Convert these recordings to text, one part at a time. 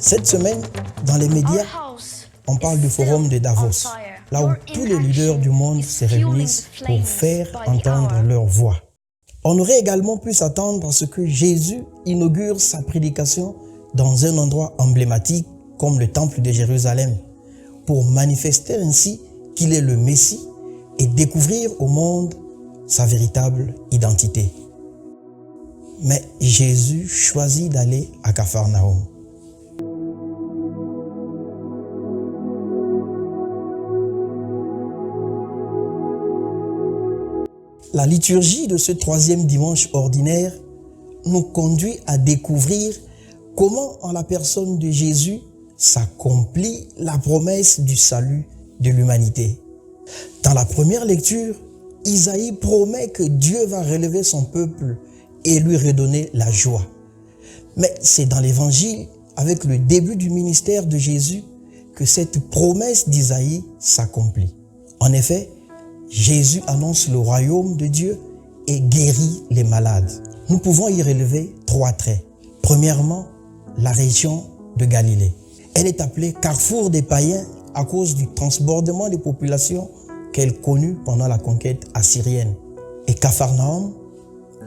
Cette semaine, dans les médias, on parle du forum de Davos, là où tous les leaders du monde se réunissent pour faire entendre leur voix. On aurait également pu s'attendre à ce que Jésus inaugure sa prédication dans un endroit emblématique comme le temple de Jérusalem, pour manifester ainsi qu'il est le Messie et découvrir au monde sa véritable identité. Mais Jésus choisit d'aller à Capharnaüm. La liturgie de ce troisième dimanche ordinaire nous conduit à découvrir comment en la personne de Jésus s'accomplit la promesse du salut de l'humanité. Dans la première lecture, Isaïe promet que Dieu va relever son peuple et lui redonner la joie. Mais c'est dans l'évangile, avec le début du ministère de Jésus, que cette promesse d'Isaïe s'accomplit. En effet, Jésus annonce le royaume de Dieu et guérit les malades. Nous pouvons y relever trois traits. Premièrement, la région de Galilée. Elle est appelée carrefour des païens à cause du transbordement des populations qu'elle connut pendant la conquête assyrienne. Et Capharnaüm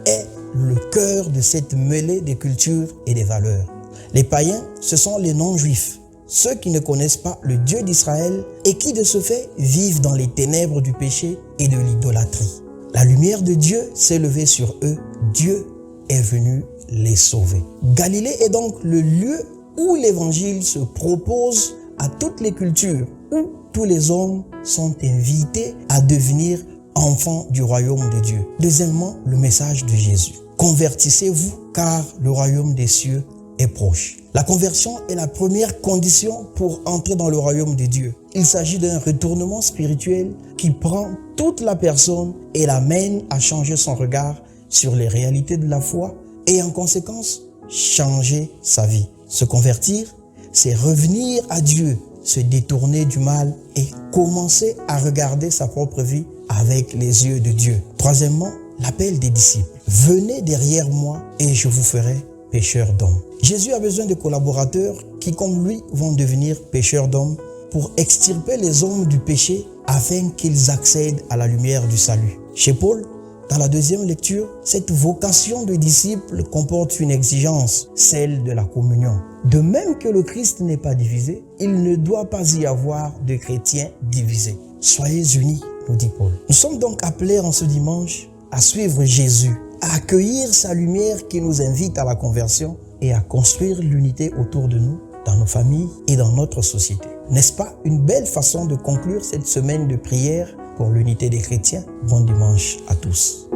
est le cœur de cette mêlée de cultures et de valeurs. Les païens, ce sont les non-juifs, ceux qui ne connaissent pas le Dieu d'Israël et qui de ce fait vivent dans les ténèbres du péché et de l'idolâtrie. La lumière de Dieu s'est levée sur eux, Dieu est venu les sauver. Galilée est donc le lieu où l'évangile se propose à toutes les cultures, où tous les hommes sont invités à devenir enfants du royaume de Dieu. Deuxièmement, le message de Jésus. Convertissez-vous car le royaume des cieux est proche. La conversion est la première condition pour entrer dans le royaume de Dieu. Il s'agit d'un retournement spirituel qui prend toute la personne et l'amène à changer son regard sur les réalités de la foi et en conséquence, changer sa vie. Se convertir, c'est revenir à Dieu, se détourner du mal et commencer à regarder sa propre vie avec les yeux de Dieu. Troisièmement, l'appel des disciples. Venez derrière moi et je vous ferai pécheurs d'hommes. Jésus a besoin de collaborateurs qui, comme lui, vont devenir pécheurs d'hommes pour extirper les hommes du péché afin qu'ils accèdent à la lumière du salut. Chez Paul, dans la deuxième lecture, cette vocation de disciple comporte une exigence, celle de la communion. De même que le Christ n'est pas divisé, il ne doit pas y avoir de chrétiens divisés. Soyez unis, nous dit Paul. Nous sommes donc appelés en ce dimanche à suivre Jésus, à accueillir sa lumière qui nous invite à la conversion et à construire l'unité autour de nous, dans nos familles et dans notre société. N'est-ce pas une belle façon de conclure cette semaine de prière pour l'unité des chrétiens? Bon dimanche à tous.